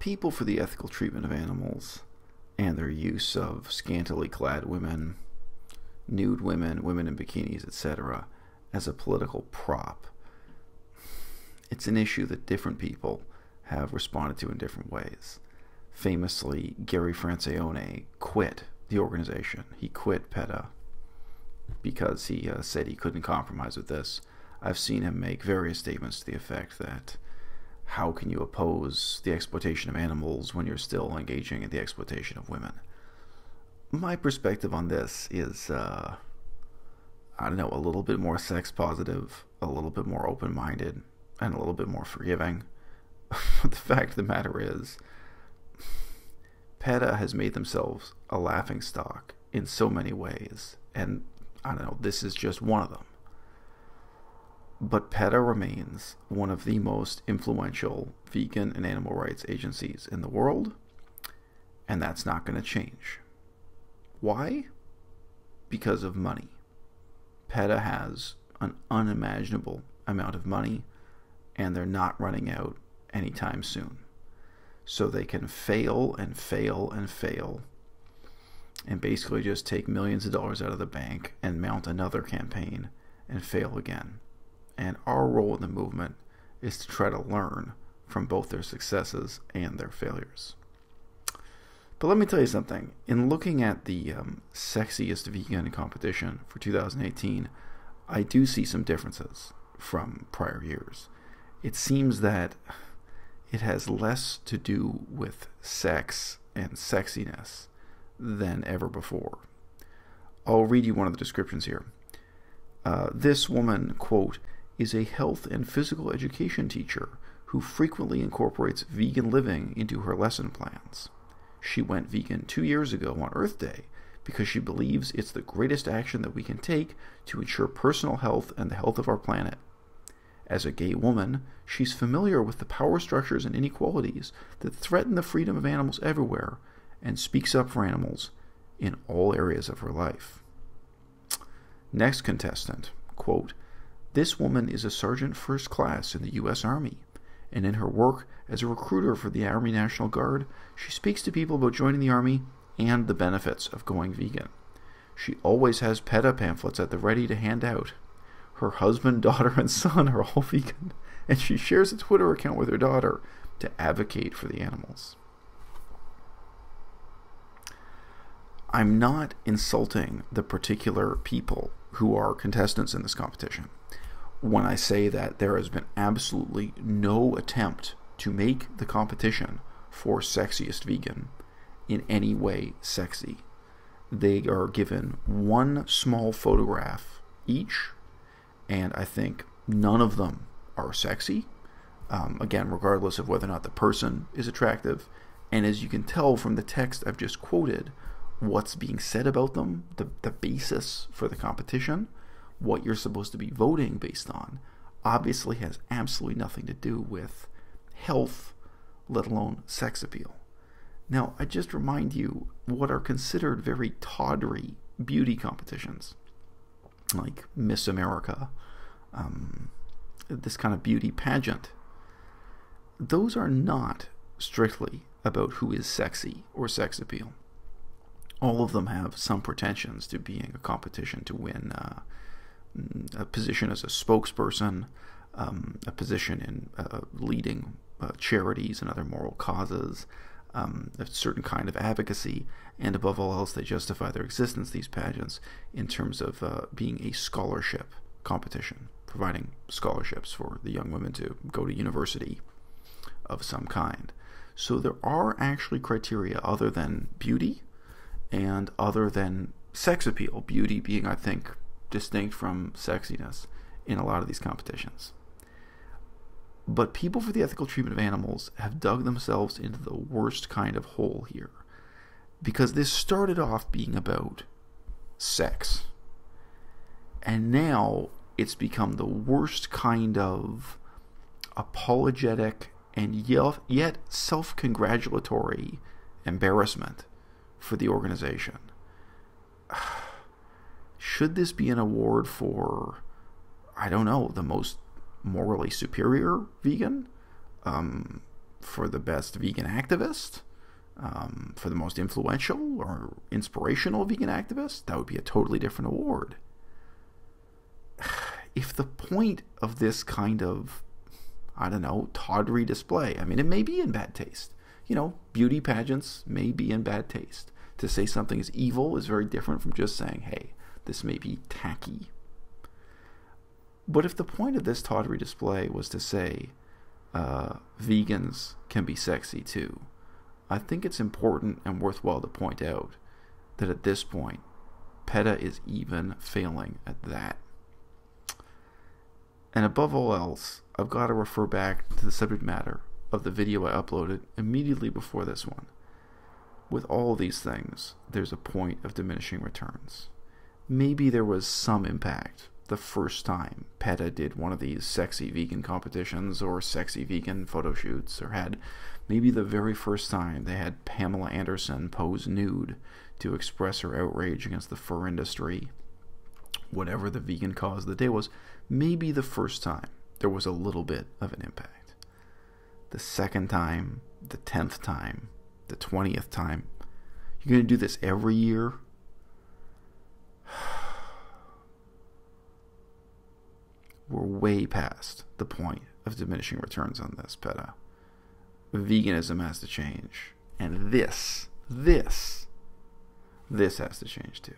People for the ethical treatment of animals and their use of scantily clad women, nude women, women in bikinis, etc., as a political prop. It's an issue that different people have responded to in different ways. Famously, Gary Francione quit the organization. He quit PETA because he said he couldn't compromise with this. I've seen him make various statements to the effect that how can you oppose the exploitation of animals when you're still engaging in the exploitation of women? My perspective on this is, I don't know, a little bit more sex positive, a little bit more open-minded, and a little bit more forgiving. But the fact of the matter is, PETA has made themselves a laughingstock in so many ways, and I don't know, this is just one of them. But PETA remains one of the most influential vegan and animal rights agencies in the world, and that's not going to change. Why? Because of money. PETA has an unimaginable amount of money, and they're not running out anytime soon. So they can fail and fail and fail, and basically just take millions of dollars out of the bank and mount another campaign and fail again. And our role in the movement is to try to learn from both their successes and their failures. But let me tell you something. In looking at the Sexiest Vegan competition for 2018, I do see some differences from prior years. It seems that it has less to do with sex and sexiness than ever before. I'll read you one of the descriptions here. This woman, quote, is a health and physical education teacher who frequently incorporates vegan living into her lesson plans. She went vegan 2 years ago on Earth Day because she believes it's the greatest action that we can take to ensure personal health and the health of our planet. As a gay woman, she's familiar with the power structures and inequalities that threaten the freedom of animals everywhere and speaks up for animals in all areas of her life. Next contestant, quote, this woman is a sergeant first class in the U.S. Army, and in her work as a recruiter for the Army National Guard, she speaks to people about joining the Army and the benefits of going vegan. She always has PETA pamphlets at the ready to hand out. Her husband, daughter, and son are all vegan, and she shares a Twitter account with her daughter to advocate for the animals. I'm not insulting the particular people who are contestants in this competition when I say that there has been absolutely no attempt to make the competition for Sexiest Vegan in any way sexy. They are given one small photograph each, and I think none of them are sexy, again, regardless of whether or not the person is attractive. And as you can tell from the text I've just quoted, what's being said about them, the basis for the competition, what you're supposed to be voting based on, obviously has absolutely nothing to do with health, let alone sex appeal. Now, I just remind you what are considered very tawdry beauty competitions, like Miss America, this kind of beauty pageant. Those are not strictly about who is sexy or sex appeal. All of them have some pretensions to being a competition to win a position as a spokesperson, a position in leading charities and other moral causes, a certain kind of advocacy, and above all else, they justify their existence, these pageants, in terms of being a scholarship competition, providing scholarships for the young women to go to university of some kind. So there are actually criteria other than beauty and other than sex appeal, beauty being, I think, distinct from sexiness in a lot of these competitions. But people for the ethical treatment of animals have dug themselves into the worst kind of hole here, because this started off being about sex, and now it's become the worst kind of apologetic and yet self-congratulatory embarrassment for the organization. Should this be an award for, I don't know, the most morally superior vegan? for the best vegan activist, for the most influential or inspirational vegan activist, that would be a totally different award. If the point of this kind of, I don't know, tawdry display, I mean, it may be in bad taste. You know, beauty pageants may be in bad taste. To say something is evil is very different from just saying, hey, this may be tacky. But if the point of this tawdry display was to say, vegans can be sexy too, I think it's important and worthwhile to point out that at this point, PETA is even failing at that. And above all else, I've got to refer back to the subject matter of the video I uploaded immediately before this one. With all these things, there's a point of diminishing returns. Maybe there was some impact the first time PETA did one of these sexy vegan competitions or sexy vegan photo shoots, or had maybe the very first time they had Pamela Anderson pose nude to express her outrage against the fur industry. Whatever the vegan cause of the day was, maybe the first time there was a little bit of an impact. The second time, the 10th time, the 20th time, you're going to do this every year? We're way past the point of diminishing returns on this, PETA. Veganism has to change. And this has to change too.